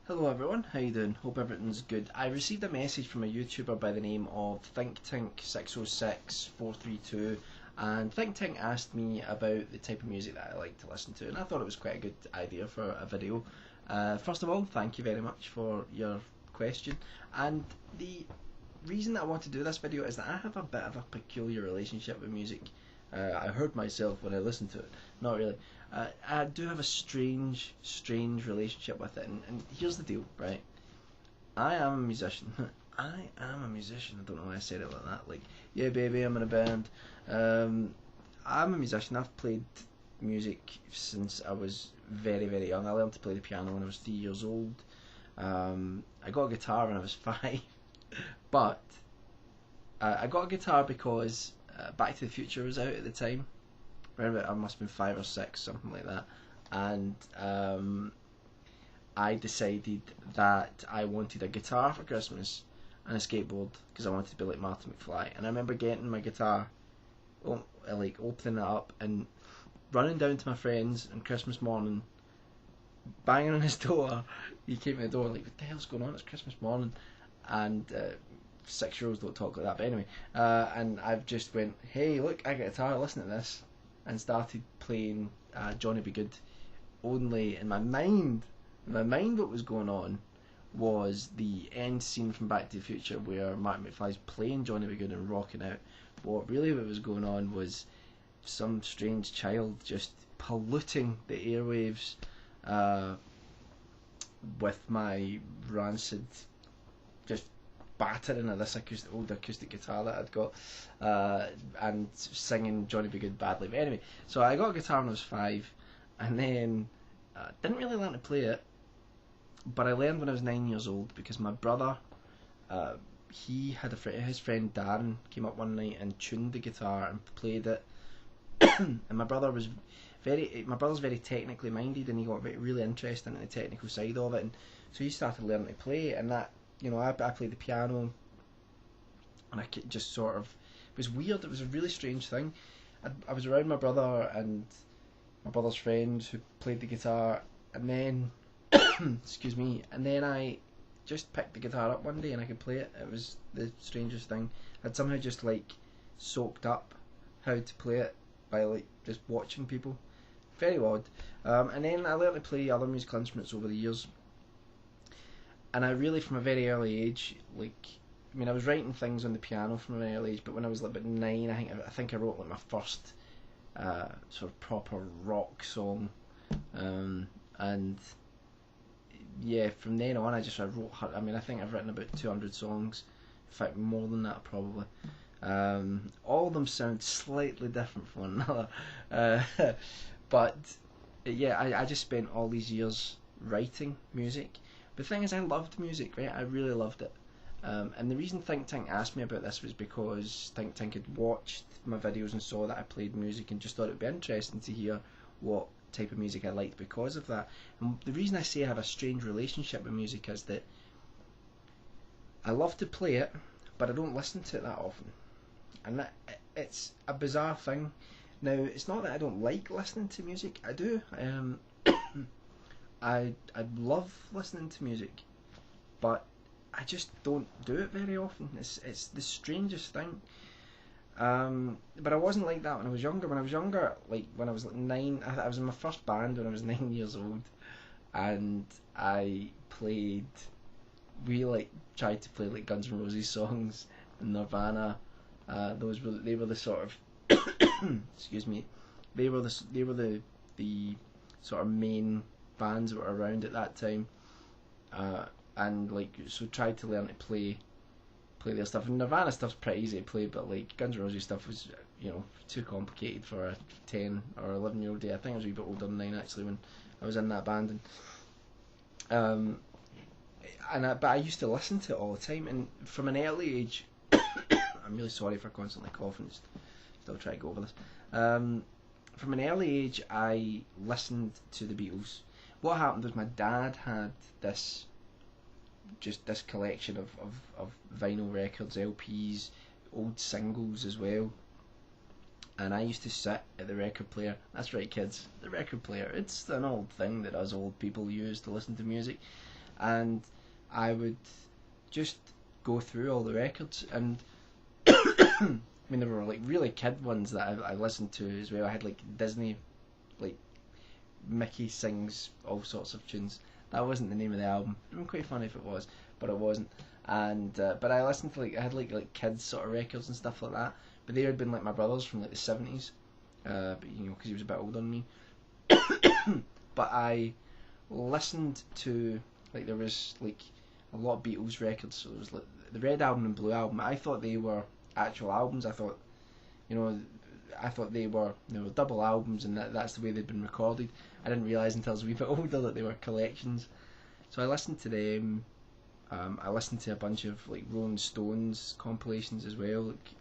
Hello everyone, how you doing? Hope everything's good. I received a message from a YouTuber by the name of ThinkTink606432, and ThinkTink asked me about the type of music that I like to listen to, and I thought it was quite a good idea for a video. First of all, thank you very much for your question, and the reason that I want to do this video is that I have a bit of a peculiar relationship with music. I heard myself when I listened to it. Not really. I do have a strange relationship with it, and here's the deal, right? I am a musician. I am a musician. I don't know why I said it like that. Like, yeah, baby, I'm in a band. I'm a musician. I've played music since I was very young. I learned to play the piano when I was 3 years old. I got a guitar when I was 5, but I got a guitar because Back to the Future was out at the time. Remember, I must have been 5 or 6, something like that, and I decided that I wanted a guitar for Christmas and a skateboard because I wanted to be like Marty McFly. And I remember getting my guitar, like opening it up and running down to my friend's on Christmas morning, banging on his door. He came to the door like, "What the hell's going on? It's Christmas morning," and 6-year-olds don't talk like that. But anyway, and I've just went, "Hey, look, I got a guitar. Listen to this." And started playing Johnny B. Goode. Only in my mind, what was going on was the end scene from Back to the Future where Marty McFly's playing Johnny B. Goode and rocking out. What was going on was some strange child just polluting the airwaves with my rancid, just battering of this old acoustic guitar that I'd got, and singing Johnny B. Goode badly. But anyway, so I got a guitar when I was 5, and then didn't really learn to play it, but I learned when I was 9 years old because my brother, he had his friend Darren came up one night and tuned the guitar and played it, and my brother's very technically minded, and he got really interested in the technical side of it, and so he started learning to play, and that. I played the piano, and I just sort of, it was weird. It was a really strange thing. I was around my brother and my brother's friend who played the guitar, and then, excuse me, and then I just picked the guitar up one day and I could play it. It was the strangest thing. I'd somehow just like soaked up how to play it by like just watching people. Very odd. And then I learned to play other musical instruments over the years. And I really, from a very early age, I was writing things on the piano from a very early age, but when I was like about 9, I think I wrote like my first sort of proper rock song, and yeah, from then on I wrote. I think I've written about 200 songs, in fact more than that probably. All of them sound slightly different from one another, but yeah, I just spent all these years writing music. The thing is, I loved music, right? I really loved it. And the reason Think Tank asked me about this was because Think Tank had watched my videos and saw that I played music and just thought it would be interesting to hear what type of music I liked because of that. And the reason I say I have a strange relationship with music is that I love to play it, but I don't listen to it that often. And it's a bizarre thing. Now, it's not that I don't like listening to music. I do. I love listening to music, but I just don't do it very often. It's the strangest thing. But I wasn't like that when I was younger. When I was younger, like when I was like 9, I was in my first band when I was 9 years old, and I played. We tried to play like Guns N' Roses songs, and Nirvana. They were the sort of excuse me. They were the sort of main bands that were around at that time, and so tried to learn to play their stuff. And Nirvana stuff's pretty easy to play, but like Guns N' Roses stuff was too complicated for a 10 or 11-year-old. I think I was a wee bit older than 9 actually when I was in that band, but I used to listen to it all the time, and from an early age I'm really sorry for constantly coughing, still trying to go over this. From an early age I listened to the Beatles. What happened was my dad had this collection of vinyl records, LPs, old singles as well, and I used to sit at the record player. That's right, kids, the record player. It's an old thing that us old people use to listen to music. and I would just go through all the records, and I mean, there were like really kid ones that I listened to as well. I had like Disney, like Mickey sings all sorts of tunes. That wasn't the name of the album. It would be quite funny if it was, but it wasn't. And but I listened to I had like kids sort of records and stuff like that. But they had been like my brothers from like the 70s, but because he was a bit older than me. But I listened to like there was like a lot of Beatles records. So there was like the Red Album and Blue Album. I thought they were actual albums. I thought, I thought they were double albums, and that's the way they'd been recorded. I didn't realise until I was a wee bit older that they were collections. So I listened to them. I listened to a bunch of like Rolling Stones compilations as well, like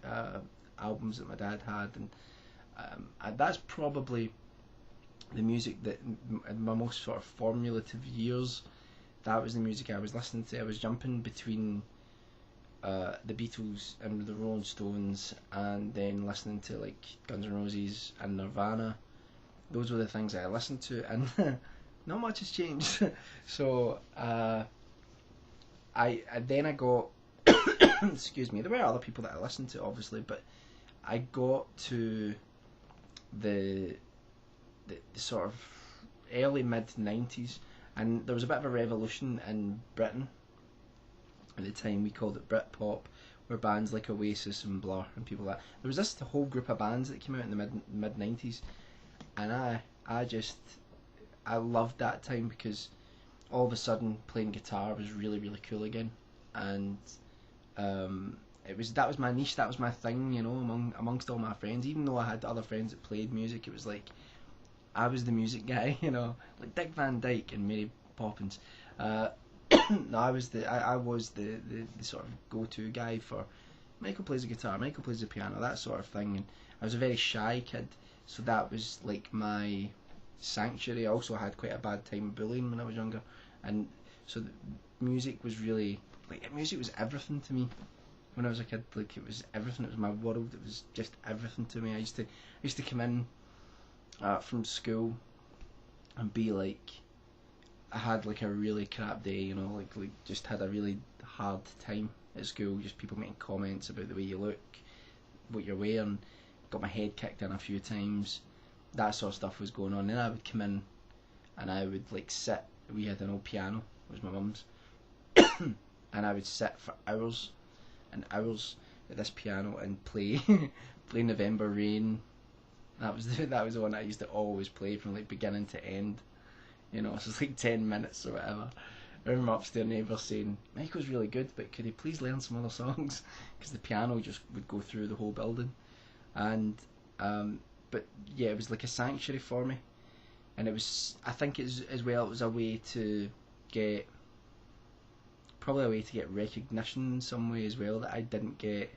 albums that my dad had, and that's probably the music that in my most sort of formative years. That was the music I was listening to. I was jumping between the Beatles and the Rolling Stones, and then listening to like Guns N' Roses and Nirvana. Those were the things that I listened to, and not much has changed. So I got excuse me. There were other people that I listened to, obviously, but I got to the sort of early mid 90s, and there was a bit of a revolution in Britain at the time. We called it Britpop, where bands like Oasis and Blur and people like that. There was this whole group of bands that came out in the mid 90s, and I loved that time because all of a sudden playing guitar was really really cool again, and that was my niche, that was my thing, amongst all my friends. Even though I had other friends that played music, it was like I was the music guy, like Dick Van Dyke and Mary Poppins. No, I was the sort of go-to guy for Michael plays the guitar, Michael plays the piano, that sort of thing. And I was a very shy kid, so that was like my sanctuary. I also had quite a bad time bullying when I was younger, and so music was really music was everything to me when I was a kid. Like, it was everything. It was my world. It was just everything to me. I used to come in from school and be like, I had like a really crap day, like just had a really hard time at school. Just people making comments about the way you look, what you're wearing. Got my head kicked in a few times. That sort of stuff was going on. Then I would come in and I would like sit. We had an old piano. It was my mum's. And I would sit for hours and hours at this piano and play play November Rain. That was the one I used to always play from like beginning to end. So it's like 10 minutes or whatever. I remember my upstairs neighbour saying, "Michael's really good, but could he please learn some other songs?" Because the piano just would go through the whole building. And but yeah, it was like a sanctuary for me. And it was, I think it was a way to get, probably a way to get recognition in some way as well that I didn't get.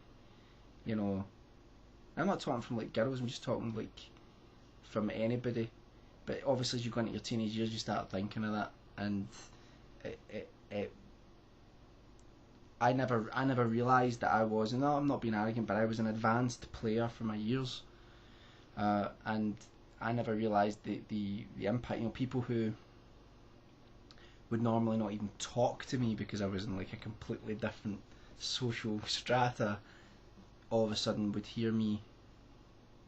I'm not talking from like girls, I'm just talking like from anybody. But obviously as you go into your teenage years, you start thinking of that, and I never realised that I was, and no, I'm not being arrogant, but I was an advanced player for my years, and I never realised the impact. People who would normally not even talk to me because I was in like a completely different social strata, all of a sudden would hear me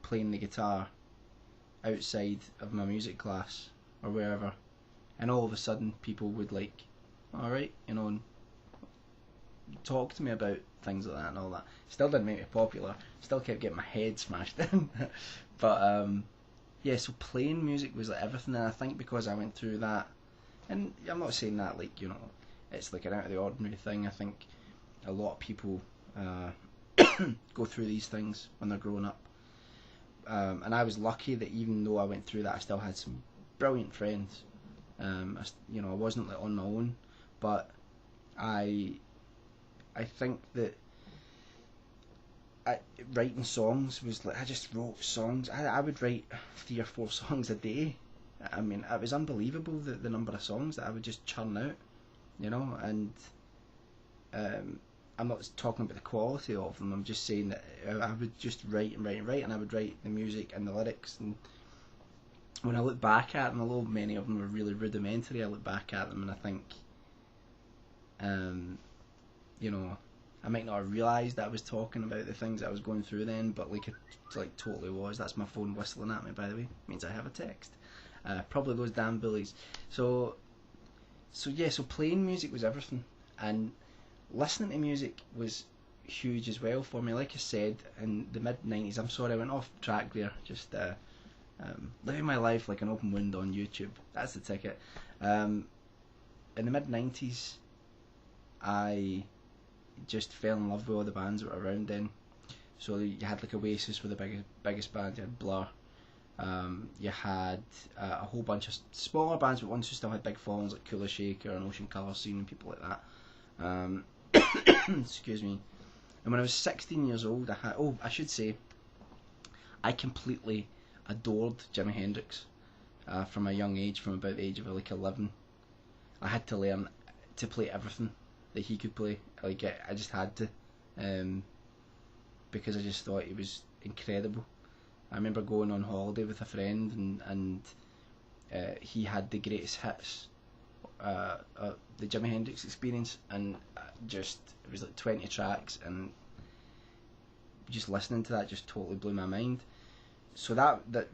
playing the guitar outside of my music class or wherever, and all of a sudden people would like, alright, and talk to me about things like that and all that. Still didn't make me popular, still kept getting my head smashed in. But yeah, so playing music was like everything, and I think because I went through that, and I'm not saying that like, it's like an out of the ordinary thing. I think a lot of people go through these things when they're growing up. And I was lucky that even though I went through that, I still had some brilliant friends. I wasn't like on my own, but I think that writing songs was like, I just wrote songs. I would write 3 or 4 songs a day. I mean, it was unbelievable the number of songs that I would just churn out, and I'm not talking about the quality of them. I'm just saying that I would just write and write and write, and I would write the music and the lyrics. And when I look back at them, although many of them are really rudimentary, I look back at them and I think, You know, I might not have realised that I was talking about the things that I was going through then, but like it like totally was. That's my phone whistling at me, by the way. It means I have a text. Probably those damn bullies. So yeah, so playing music was everything, and listening to music was huge as well for me. Like I said, in the mid-90s, I'm sorry I went off track there, just living my life like an open window on YouTube. That's the ticket. In the mid-90s, I just fell in love with all the bands that were around then. So you had like Oasis were the biggest band, you had Blur, you had a whole bunch of smaller bands, but ones who still had big followings like Kula Shaker and Ocean Colour Scene and people like that. Excuse me. And when I was 16 years old, I should say, I completely adored Jimi Hendrix from a young age, from about the age of like 11. I had to learn to play everything that he could play. Like I just had to, because I just thought he was incredible. I remember going on holiday with a friend, and he had the greatest hits, the Jimi Hendrix Experience, and it was like 20 tracks, and just listening to that just totally blew my mind. So that I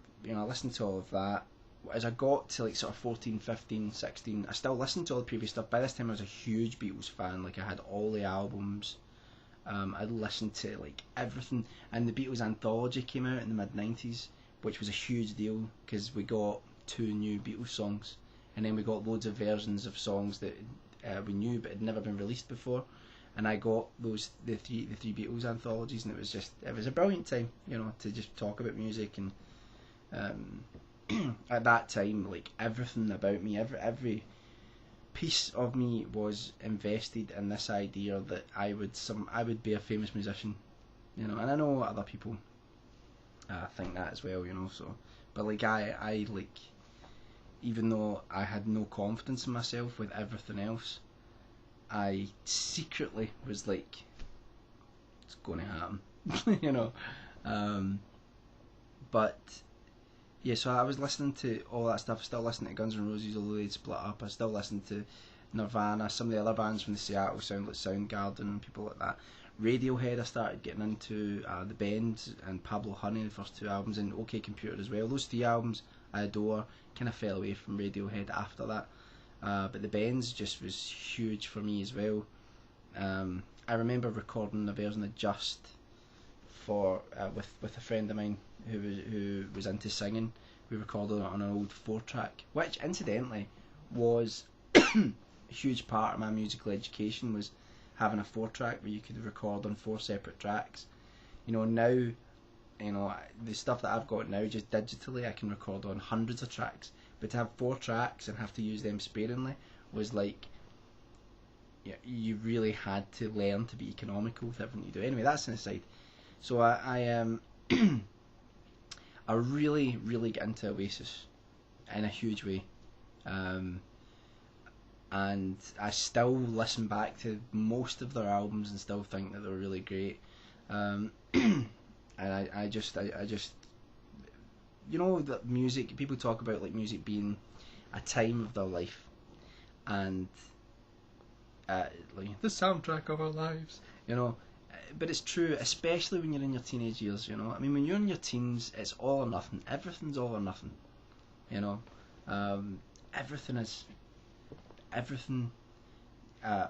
listened to all of that. As I got to like sort of 14, 15, 16, I still listened to all the previous stuff. By this time I was a huge Beatles fan. Like I had all the albums. I'd listened to like everything, and the Beatles anthology came out in the mid-90s, which was a huge deal because we got 2 new Beatles songs, and then we got loads of versions of songs that we knew but had never been released before. And I got the three Beatles anthologies, and it was a brilliant time, to just talk about music. And at that time, like everything about me, every piece of me was invested in this idea that I would be a famous musician, and I know other people think that as well, so, but like I like, even though I had no confidence in myself with everything else, I secretly was like, it's going to happen, but yeah, so I was listening to all that stuff, still listening to Guns N' Roses, although they'd split up. I still listened to Nirvana, some of the other bands from the Seattle sound, like Soundgarden and people like that. Radiohead I started getting into, the Bends and Pablo Honey, the first 2 albums, and OK Computer as well. Those 3 albums I adore. Kind of fell away from Radiohead after that. But the Bends just was huge for me as well. I remember recording a version of Just for with a friend of mine who was into singing. We recorded it on an old 4-track, which incidentally was a huge part of my musical education, was having a 4-track where you could record on 4 separate tracks. Now, the stuff that I've got now, just digitally, I can record on hundreds of tracks. But to have 4 tracks and have to use them sparingly was like, you really had to learn to be economical with everything you do. Anyway, that's an aside. So I really, really get into Oasis in a huge way, and I still listen back to most of their albums and still think that they're really great. And I just that music, people talk about like music being a time of their life, and like the soundtrack of our lives, but it's true, especially when you're in your teenage years. I mean, when you're in your teens, it's all or nothing. Everything's all or nothing. Everything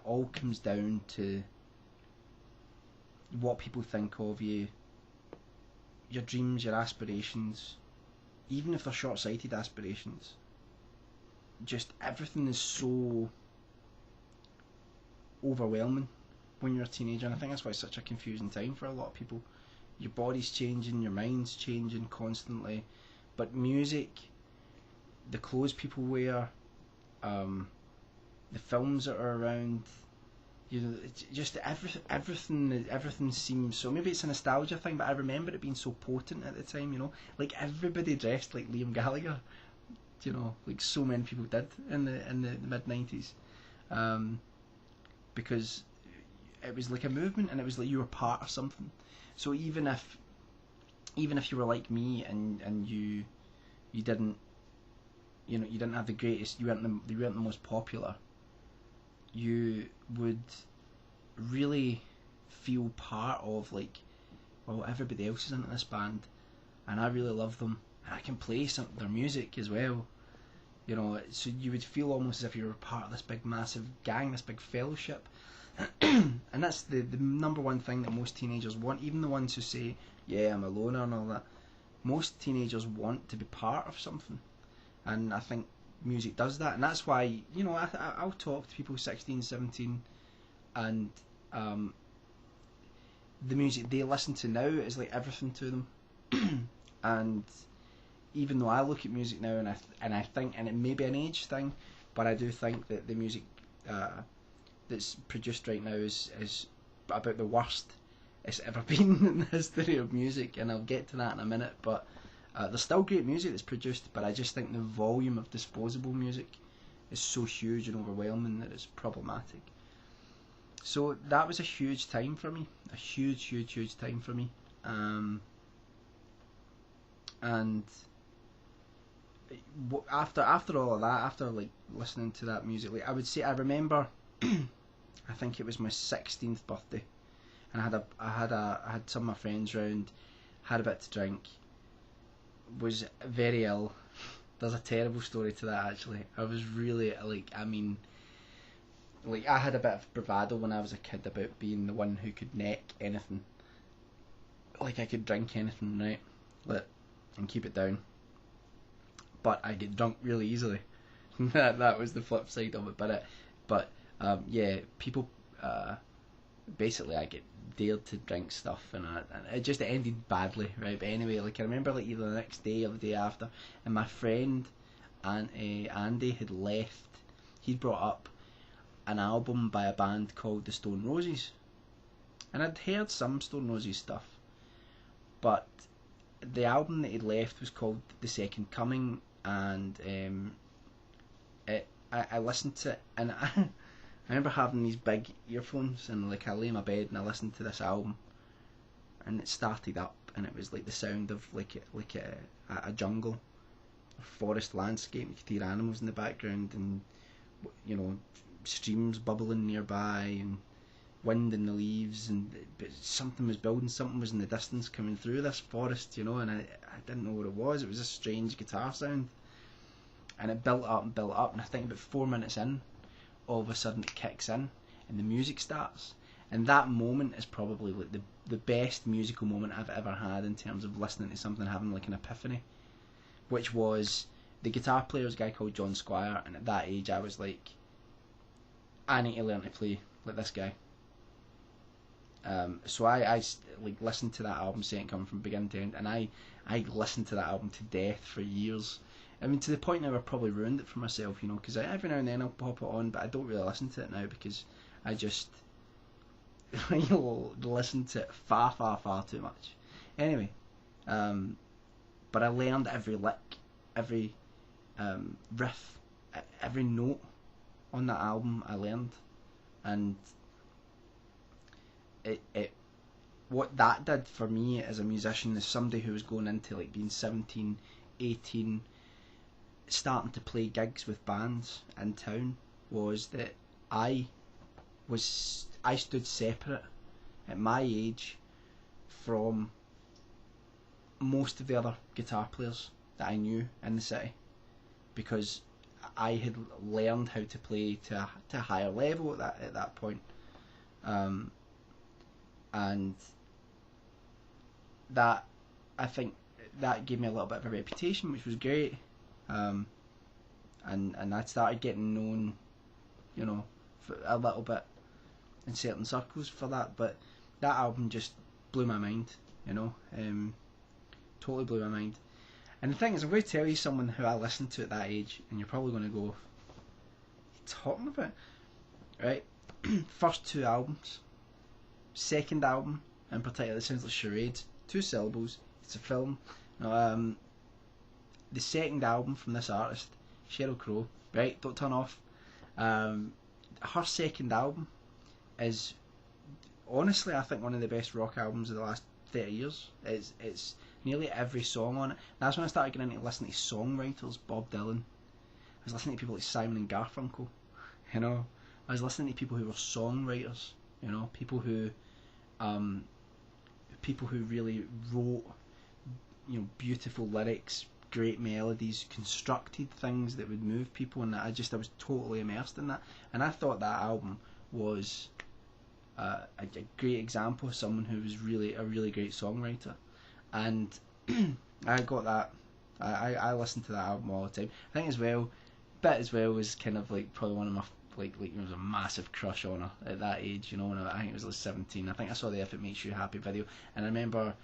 all comes down to what people think of you, your dreams, your aspirations, even if they're short-sighted aspirations. Just everything is so overwhelming when you're a teenager, and I think that's why it's such a confusing time for a lot of people. Your body's changing, your mind's changing constantly, but music, the clothes people wear, the films that are around, it's just everything seems so. Maybe it's a nostalgia thing, but I remember it being so potent at the time. Like everybody dressed like Liam Gallagher, like so many people did in the mid-90s, because it was like a movement, and it was like you were part of something. So even if you were like me and you didn't you didn't have the greatest, you weren't the most popular, you would really feel part of, like, well, everybody else is into this band, and I really love them, and I can play some their music as well. You know, so you would feel almost as if you were part of this big, massive gang, this big fellowship. And that's the number one thing that most teenagers want, even the ones who say, yeah, I'm a loner and all that. Most teenagers want to be part of something. And I think music does that. And that's why, you know, I'll talk to people 16, 17, and the music they listen to now is like everything to them. And even though I look at music now and I think, and it may be an age thing, but I do think that the music that's produced right now is about the worst it's ever been in the history of music, and I'll get to that in a minute. But there's still great music that's produced, but I just think the volume of disposable music is so huge and overwhelming that it's problematic. So that was a huge time for me, a huge time for me. And after all of that, after like listening to that music, like I would say I remember I think it was my 16th birthday, and I had some of my friends round, had a bit to drink, was very ill. There's a terrible story to that actually. I was really like, I mean, like I had a bit of bravado when I was a kid about being the one who could neck anything. Like I could drink anything, right? And keep it down. But I get drunk really easily. that was the flip side of it. But yeah, people basically I get dared to drink stuff, and it just ended badly, right? But anyway, like I remember like either the next day or the day after, and my friend Andy had left. He'd brought up an album by a band called the Stone Roses, and I'd heard some Stone Roses stuff, but the album that he'd left was called The Second Coming, and I listened to it, and I remember having these big earphones, and like I lay in my bed and I listened to this album, and it started up, and it was like the sound of like a jungle, a forest landscape. You could hear animals in the background, and you know, streams bubbling nearby, and wind in the leaves, and but something was building, something was in the distance coming through this forest, you know, and I didn't know what it was. It was a strange guitar sound, and it built up, and I think about 4 minutes in, all of a sudden it kicks in and the music starts, and that moment is probably like the best musical moment I've ever had in terms of listening to something, having like an epiphany, which was the guitar player was a guy called John Squire, and at that age I was like, I need to learn to play like this guy. So I like listened to that album, Second Coming, from beginning to end, and I listened to that album to death for years. I mean, to the point now I've probably ruined it for myself, you know, because every now and then I'll pop it on, but I don't really listen to it now because I just listen to it far too much. Anyway, but I learned every lick, every riff, every note on that album I learned, and it what that did for me as a musician, as somebody who was going into like being 17, 18, starting to play gigs with bands in town, was that I stood separate at my age from most of the other guitar players that I knew in the city, because I had learned how to play to a higher level at that point. And that, I think, that gave me a little bit of a reputation, which was great. And I started getting known, you know, for a little bit in certain circles for that. But that album just blew my mind, you know, totally blew my mind. And the thing is, I'm going to tell you someone who I listened to at that age, and you're probably going to go, "What are you talking about?" Right? First two albums. Second album in particular, it sounds like charades. 2 syllables. It's a film. No, the second album from this artist, Sheryl Crow. Right? Don't turn off. Her second album is honestly, I think, one of the best rock albums of the last 30 years. It's nearly every song on it. That's when I started getting into listening to songwriters. Bob Dylan. I was listening to people like Simon and Garfunkel. You know, I was listening to people who were songwriters, you know, um, people who really wrote, you know, beautiful lyrics, great melodies, constructed things that would move people, and I was totally immersed in that. And I thought that album was a great example of someone who was really a really great songwriter. And I got that. I listened to that album all the time. I think as well, Bit as well was kind of like probably one of my like there was a massive crush on her at that age. You know, when I think it was like 17. I think I saw the If It Makes You Happy video, and I remember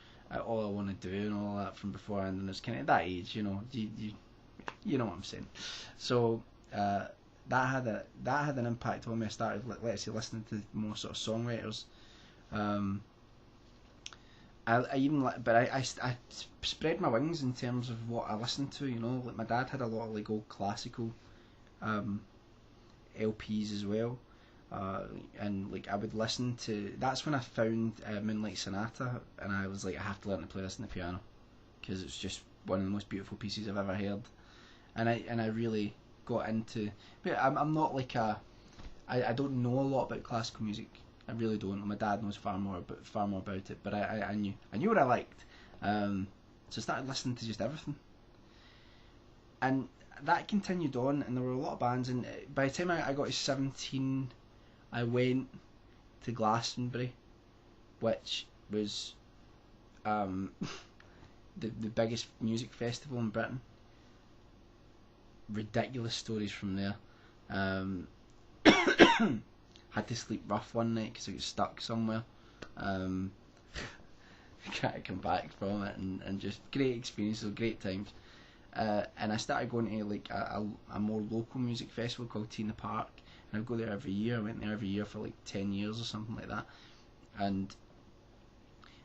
All I Want to Do and all that from before, and it's kind of at that age. You know, you know what I'm saying. So that had an impact on me. I started, let's say, listening to more sort of songwriters. I even but I spread my wings in terms of what I listened to. You know, like my dad had a lot of like old classical LPs as well, and like I would listen to. That's when I found Moonlight Sonata, and I was like, I have to learn to play this on the piano because it's just one of the most beautiful pieces I've ever heard. And I really got into. But I'm not like I don't know a lot about classical music. I really don't. My dad knows far more about it. But I knew what I liked. So I started listening to just everything. And that continued on, and there were a lot of bands. And by the time I got to 17, I went to Glastonbury, which was the biggest music festival in Britain. Ridiculous stories from there. Had to sleep rough one night because I got stuck somewhere. Tried to come back from it, and just great experiences, great times. And I started going to like a more local music festival called T in the Park, and I'd go there every year. I went there every year for like 10 years or something like that. And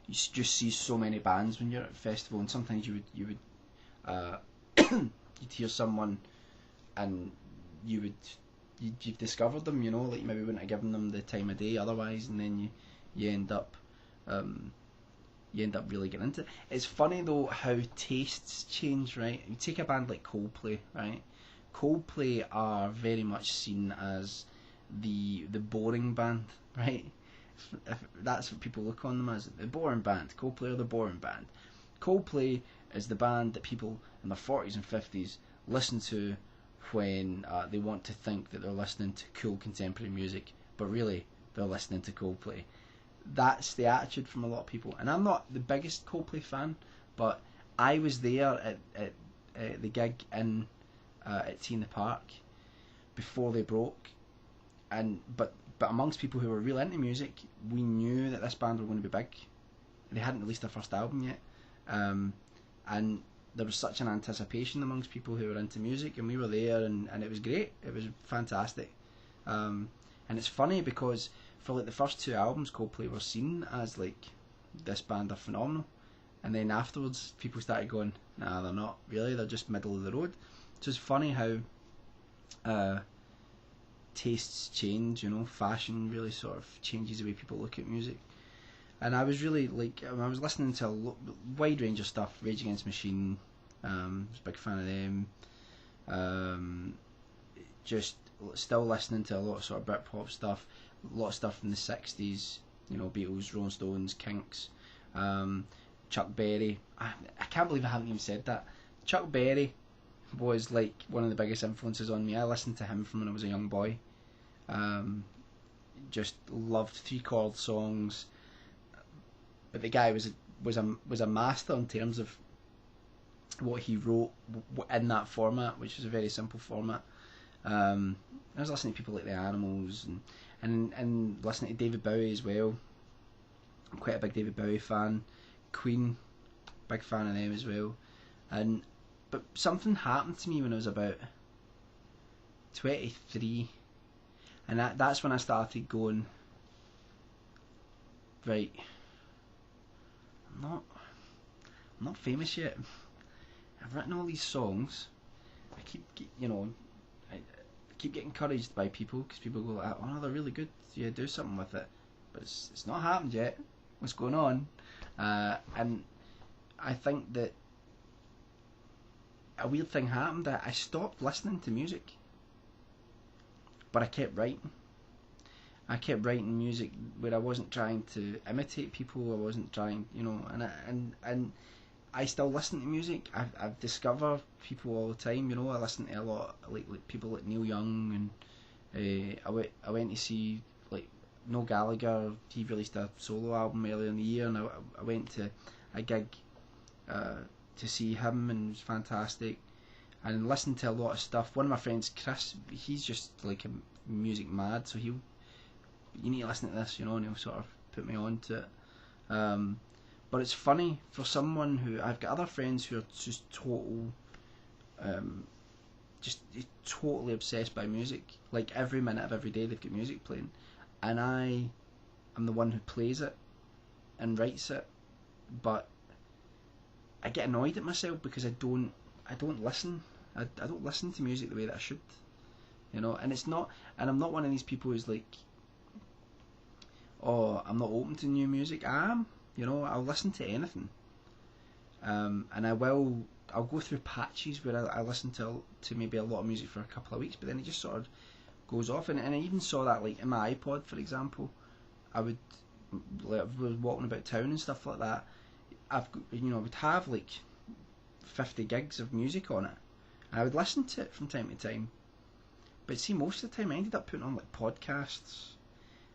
you just see so many bands when you're at a festival, and sometimes you would you'd hear someone, and you've discovered them, you know, like you maybe wouldn't have given them the time of day otherwise, and then you end up really getting into it. It's funny though how tastes change, right? You take a band like Coldplay, right? Coldplay are very much seen as the boring band, right? If that's what people look on them as, the boring band. Coldplay are the boring band. Coldplay is the band that people in their 40s and 50s listen to when they want to think that they're listening to cool contemporary music, but really they're listening to Coldplay. That's the attitude from a lot of people, and I'm not the biggest Coldplay fan, but I was there at the gig at T in the Park before they broke, and but amongst people who were real into music, we knew that this band were going to be big. They hadn't released their first album yet, and there was such an anticipation amongst people who were into music, and we were there, and it was great. It was fantastic. And it's funny because for like the first two albums, Coldplay were seen as like, this band are phenomenal, and then afterwards people started going, nah, they're not really, they're just middle of the road. So it's funny how tastes change, you know, fashion really sort of changes the way people look at music. And I was really like, I was listening to a wide range of stuff. Rage Against the Machine, I was a big fan of them. Just still listening to a lot of sort of Britpop stuff, a lot of stuff from the 60s, you know, Beatles, Rolling Stones, Kinks, Chuck Berry. I can't believe I haven't even said that. Chuck Berry was like one of the biggest influences on me. I listened to him from when I was a young boy. Just loved three-chord songs. But the guy was a master in terms of what he wrote in that format, which was a very simple format. I was listening to people like the Animals, and listening to David Bowie as well. I'm quite a big David Bowie fan. Queen, big fan of them as well. But something happened to me when I was about 23, and that's when I started going, right, I'm not famous yet. I've written all these songs. I keep keep getting encouraged by people, because people go like, oh no, they're really good, yeah, do something with it. But it's not happened yet. What's going on? And I think that a weird thing happened. I stopped listening to music, but I kept writing. I kept writing music where I wasn't trying to imitate people. I wasn't trying, you know, and I still listen to music. I've discovered people all the time. You know, I listen to a lot like people like Neil Young, and I went to see like Noel Gallagher. He released a solo album earlier in the year, and I went to a gig to see him, and it was fantastic. And listened to a lot of stuff. One of my friends, Chris, he's just like a music mad, so you need to listen to this, you know, and he'll sort of put me on to it. But it's funny for someone who I've got other friends who are just just totally obsessed by music. Like every minute of every day they've got music playing, and I am the one who plays it and writes it, but I get annoyed at myself because I don't listen. I don't listen to music the way that I should, you know. And I'm not one of these people who's like, oh, I'm not open to new music. I am, you know. I'll listen to anything, and I'll go through patches where I listen to maybe a lot of music for a couple of weeks, but then it just sort of goes off. And I even saw that like in my iPod, for example. I was walking about town and stuff like that. I would have like 50 gigs of music on it, and I would listen to it from time to time. But see, most of the time I ended up putting on like podcasts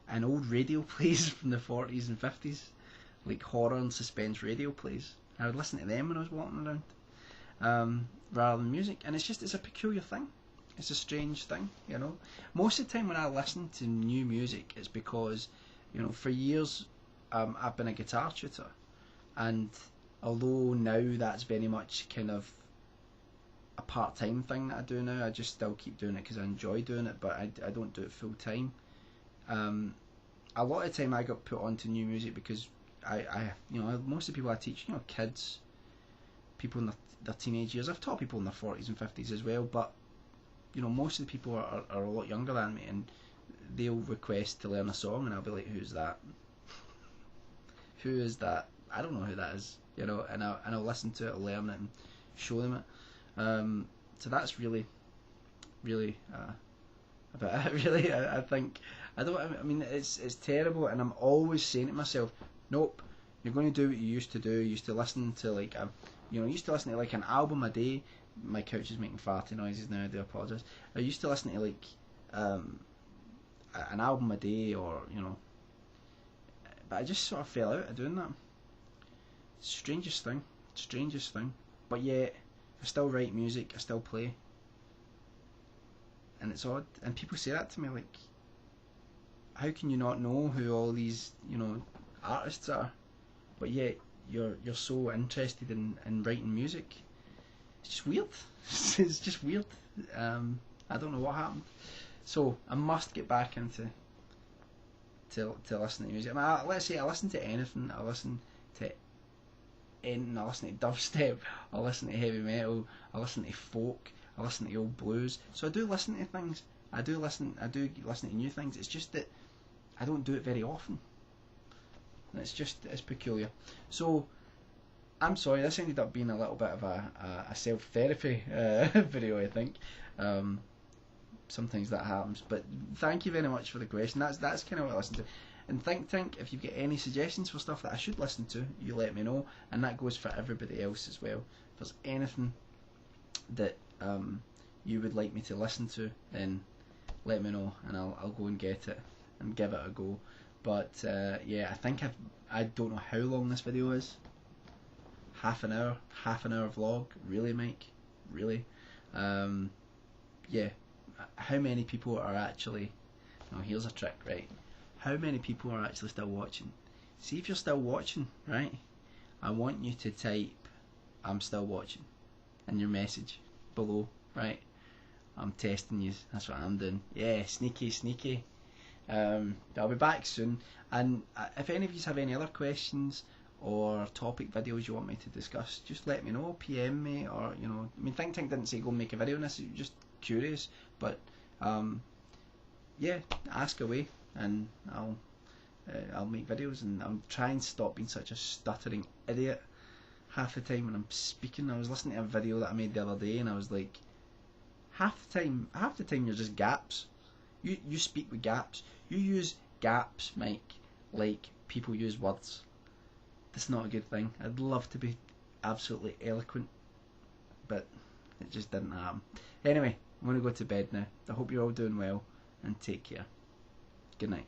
and old radio plays from the 40s and 50s, like horror and suspense radio plays. I would listen to them when I was walking around, rather than music. And it's a peculiar thing. It's a strange thing, you know. Most of the time when I listen to new music, it's because, you know, for years I've been a guitar tutor, and although now that's very much kind of a part-time thing that I do now, I just still keep doing it because I enjoy doing it, but I don't do it full-time. A lot of the time I got put onto new music because most of the people I teach, you know, kids, people in their teenage years. I've taught people in their 40s and 50s as well, but, you know, most of the people are a lot younger than me, and they'll request to learn a song, and I'll be like, who's that? Who is that? I don't know who that is, you know, and I'll listen to it, I'll learn it, and show them it. So that's really about it. Really, I think I mean it's terrible, and I'm always saying to myself, nope, you're going to do what you used to do. You used to listen to like used to listen to like an album a day. My couch is making farty noises now. I do apologise. I used to listen to like an album a day, or you know, but I just sort of fell out of doing that. Strangest thing. But yet I still write music, I still play, and it's odd. And people say that to me, like, how can you not know who all these, you know, artists are, but yet you're so interested in writing music? It's just weird. It's just weird. I don't know what happened. So I must get back into to listening to music. I mean, let's say I listen to anything. I listen to dubstep, I listen to heavy metal, I listen to folk, I listen to old blues. So I do listen to things. I do listen to new things. It's just that I don't do it very often. It's peculiar. So I'm sorry, this ended up being a little bit of a self-therapy video, I think. Sometimes that happens, but thank you very much for the question. That's kind of what I listen to. And think tank, if you've got any suggestions for stuff that I should listen to, you let me know, and that goes for everybody else as well. If there's anything that you would like me to listen to, then let me know, and I'll go and get it and give it a go. But yeah, I think I don't know how long this video is. Half an hour vlog, really, Mike? Really? Yeah. How many people are actually? Oh, here's a trick, right? How many people are actually still watching? See if you're still watching, right? I want you to type "I'm still watching" in your message below, right? I'm testing you. That's what I'm doing. Yeah, sneaky. I'll be back soon. And if any of you have any other questions or topic videos you want me to discuss, just let me know. PM me, or you know, I mean, Think Tank didn't say go and make a video on this. You're just curious, but yeah, ask away, and I'll make videos, and I'm trying to stop being such a stuttering idiot half the time when I'm speaking. I was listening to a video that I made the other day, and I was like, half the time you're just gaps. You speak with gaps. You use gaps, Mike, like people use words. That's not a good thing. I'd love to be absolutely eloquent, but it just didn't happen. Anyway, I'm going to go to bed now. I hope you're all doing well, and take care. Good night.